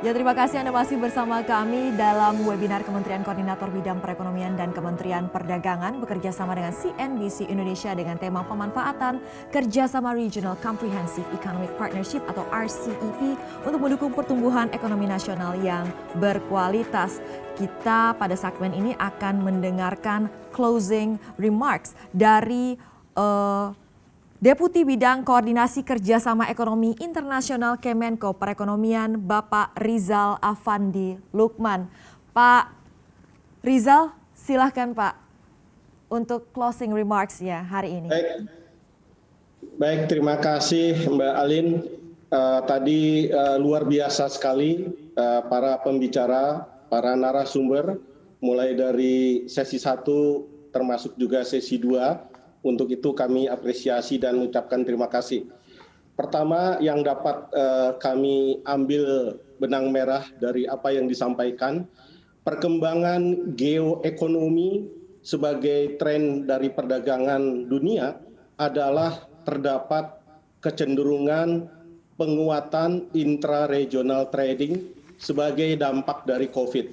Ya, terima kasih Anda masih bersama kami dalam webinar Kementerian Koordinator Bidang Perekonomian dan Kementerian Perdagangan bekerja sama dengan CNBC Indonesia dengan tema pemanfaatan kerjasama Regional Comprehensive Economic Partnership atau RCEP untuk mendukung pertumbuhan ekonomi nasional yang berkualitas. Kita pada segmen ini akan mendengarkan closing remarks dari Deputi Bidang Koordinasi Kerjasama Ekonomi Internasional Kemenko Perekonomian Bapak Rizal Afandi Lukman. Pak Rizal, silahkan Pak untuk closing remarks-nya hari ini. Baik, terima kasih Mbak Alin. Tadi luar biasa sekali para pembicara, para narasumber, mulai dari sesi 1 termasuk juga sesi 2. Untuk itu kami apresiasi dan mengucapkan terima kasih. Pertama yang dapat kami ambil benang merah dari apa yang disampaikan, perkembangan geoekonomi sebagai tren dari perdagangan dunia adalah terdapat kecenderungan penguatan intra-regional trading sebagai dampak dari COVID.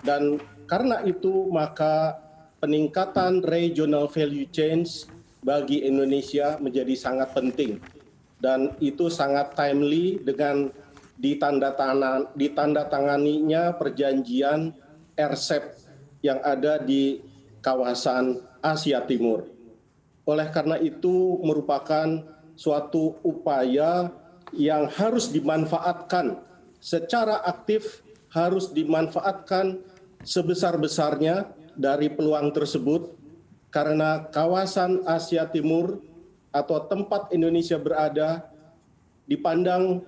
Dan karena itu maka peningkatan regional value chains bagi Indonesia menjadi sangat penting dan itu sangat timely dengan ditandatanganinya perjanjian RCEP yang ada di kawasan Asia Timur. Oleh karena itu merupakan suatu upaya yang harus dimanfaatkan secara aktif, harus dimanfaatkan sebesar-besarnya dari peluang tersebut karena kawasan Asia Timur atau tempat Indonesia berada dipandang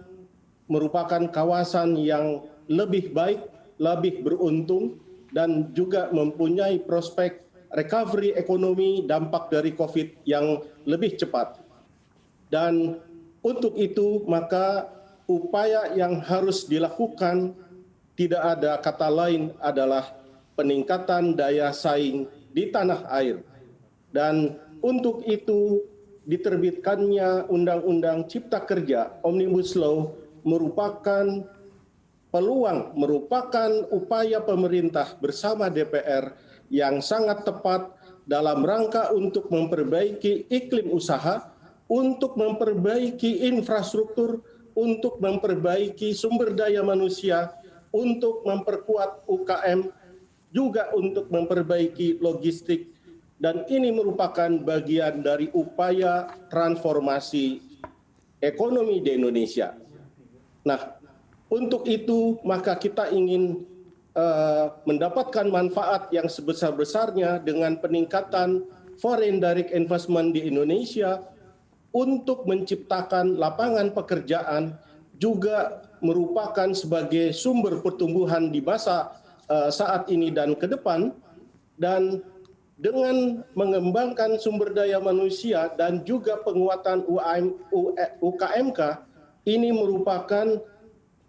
merupakan kawasan yang lebih baik, lebih beruntung dan juga mempunyai prospek recovery ekonomi dampak dari COVID yang lebih cepat. Dan untuk itu maka upaya yang harus dilakukan tidak ada kata lain adalah peningkatan daya saing di tanah air. Dan untuk itu diterbitkannya Undang-Undang Cipta Kerja Omnibus Law merupakan peluang, merupakan upaya pemerintah bersama DPR yang sangat tepat dalam rangka untuk memperbaiki iklim usaha, untuk memperbaiki infrastruktur, untuk memperbaiki sumber daya manusia, untuk memperkuat UKM, juga untuk memperbaiki logistik, dan ini merupakan bagian dari upaya transformasi ekonomi di Indonesia. Nah, untuk itu maka kita ingin mendapatkan manfaat yang sebesar-besarnya dengan peningkatan foreign direct investment di Indonesia untuk menciptakan lapangan pekerjaan, juga merupakan sebagai sumber pertumbuhan di masa saat ini dan ke depan. Dan dengan mengembangkan sumber daya manusia dan juga penguatan UKMK, ini merupakan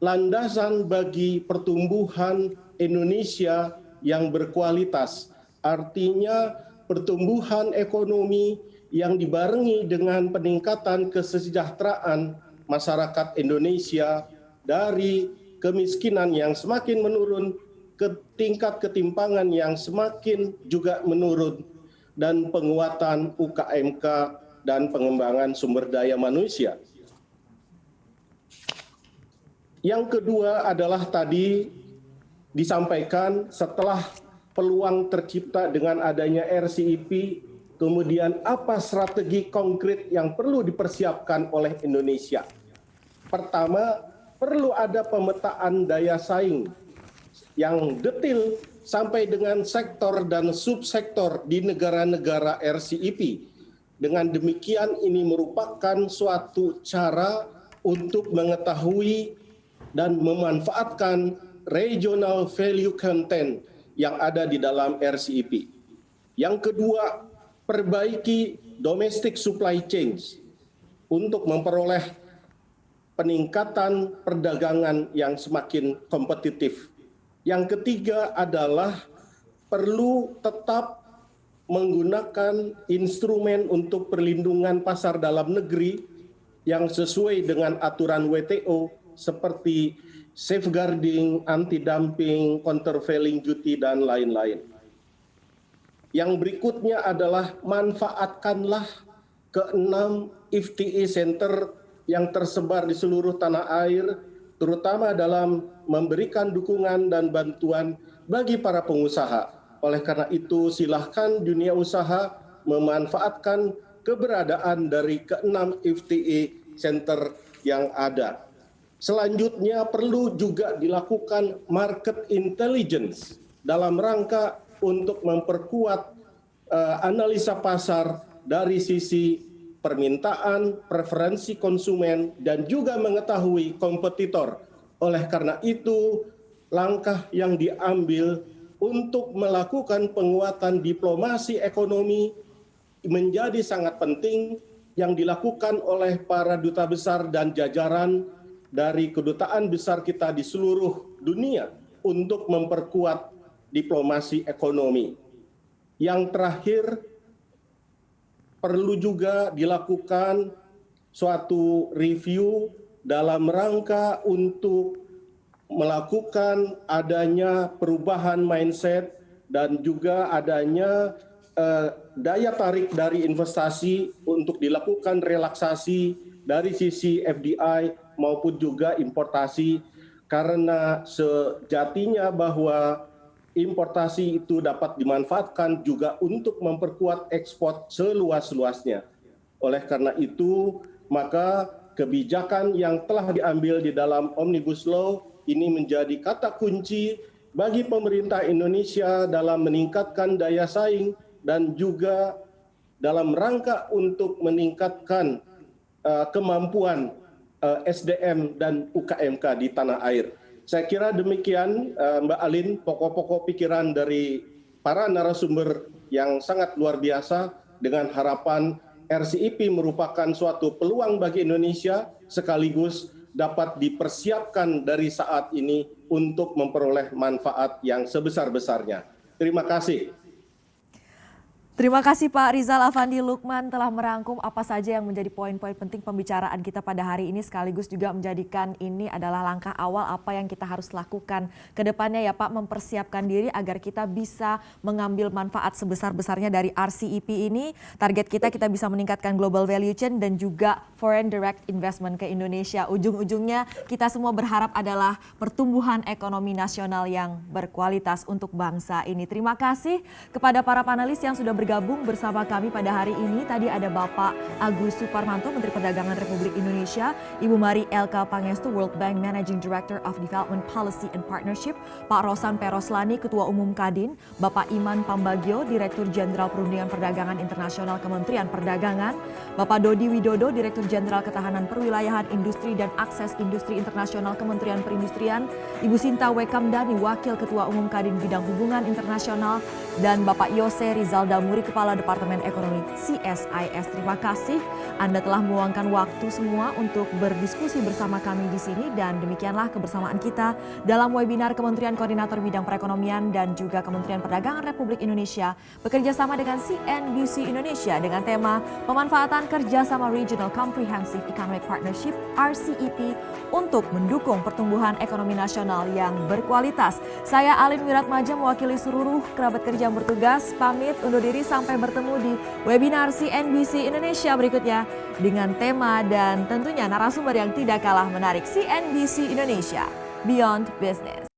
landasan bagi pertumbuhan Indonesia yang berkualitas. Artinya pertumbuhan ekonomi yang dibarengi dengan peningkatan kesejahteraan masyarakat Indonesia dari kemiskinan yang semakin menurun ke tingkat ketimpangan yang semakin juga menurun dan penguatan UKMK dan pengembangan sumber daya manusia. Yang kedua adalah tadi disampaikan setelah peluang tercipta dengan adanya RCEP, kemudian apa strategi konkret yang perlu dipersiapkan oleh Indonesia. Pertama, perlu ada pemetaan daya saing yang detail sampai dengan sektor dan subsektor di negara-negara RCEP. Dengan demikian ini merupakan suatu cara untuk mengetahui dan memanfaatkan regional value content yang ada di dalam RCEP. Yang kedua, perbaiki domestic supply chains untuk memperoleh peningkatan perdagangan yang semakin kompetitif. Yang ketiga adalah perlu tetap menggunakan instrumen untuk perlindungan pasar dalam negeri yang sesuai dengan aturan WTO seperti safeguarding, anti-dumping, countervailing duty, dan lain-lain. Yang berikutnya adalah manfaatkanlah ke-6 FTA Center yang tersebar di seluruh tanah air, terutama dalam memberikan dukungan dan bantuan bagi para pengusaha. Oleh karena itu, silahkan dunia usaha memanfaatkan keberadaan dari ke-6 FTA Center yang ada. Selanjutnya perlu juga dilakukan market intelligence dalam rangka untuk memperkuat analisa pasar dari sisi permintaan, preferensi konsumen, dan juga mengetahui kompetitor. Oleh karena itu, langkah yang diambil untuk melakukan penguatan diplomasi ekonomi menjadi sangat penting yang dilakukan oleh para duta besar dan jajaran dari kedutaan besar kita di seluruh dunia untuk memperkuat diplomasi ekonomi. Yang terakhir, perlu juga dilakukan suatu review dalam rangka untuk melakukan adanya perubahan mindset dan juga adanya daya tarik dari investasi untuk dilakukan relaksasi dari sisi FDI maupun juga importasi, karena sejatinya bahwa importasi itu dapat dimanfaatkan juga untuk memperkuat ekspor seluas-luasnya. Oleh karena itu, maka kebijakan yang telah diambil di dalam Omnibus Law ini menjadi kata kunci bagi pemerintah Indonesia dalam meningkatkan daya saing dan juga dalam rangka untuk meningkatkan kemampuan SDM dan UKMK di tanah air. Saya kira demikian Mbak Alin, pokok-pokok pikiran dari para narasumber yang sangat luar biasa, dengan harapan RCEP merupakan suatu peluang bagi Indonesia sekaligus dapat dipersiapkan dari saat ini untuk memperoleh manfaat yang sebesar-besarnya. Terima kasih. Terima kasih Pak Rizal Afandi Lukman telah merangkum apa saja yang menjadi poin-poin penting pembicaraan kita pada hari ini, sekaligus juga menjadikan ini adalah langkah awal apa yang kita harus lakukan ke depannya ya Pak, mempersiapkan diri agar kita bisa mengambil manfaat sebesar-besarnya dari RCEP ini. Target kita bisa meningkatkan global value chain dan juga foreign direct investment ke Indonesia. Ujung-ujungnya kita semua berharap adalah pertumbuhan ekonomi nasional yang berkualitas untuk bangsa ini. Terima kasih kepada para panelis yang sudah bergabung bersama kami pada hari ini. Tadi ada Bapak Agus Suparmanto, Menteri Perdagangan Republik Indonesia, Ibu Mari Elka Pangestu, World Bank Managing Director of Development Policy and Partnership, Pak Rosan Peroslani, Ketua Umum Kadin, Bapak Iman Pambagio, Direktur Jenderal Perundingan Perdagangan Internasional Kementerian Perdagangan, Bapak Dodi Widodo, Direktur Jenderal Ketahanan Perwilayahan Industri dan Akses Industri Internasional Kementerian Perindustrian, Ibu Sinta Wekamdani, Wakil Ketua Umum Kadin Bidang Hubungan Internasional, dan Bapak Yose Rizal Damuri, Kepala Departemen Ekonomi CSIS. Terima kasih Anda telah meluangkan waktu semua untuk berdiskusi bersama kami di sini, dan demikianlah kebersamaan kita dalam webinar Kementerian Koordinator Bidang Perekonomian dan juga Kementerian Perdagangan Republik Indonesia bekerja sama dengan CNBC Indonesia dengan tema pemanfaatan kerjasama Regional Comprehensive Economic Partnership RCEP untuk mendukung pertumbuhan ekonomi nasional yang berkualitas. Saya Alin Wiratmaja mewakili seluruh kerabat kerja yang bertugas, pamit undur diri sampai bertemu di webinar CNBC Indonesia berikutnya dengan tema dan tentunya narasumber yang tidak kalah menarik. CNBC Indonesia Beyond Business.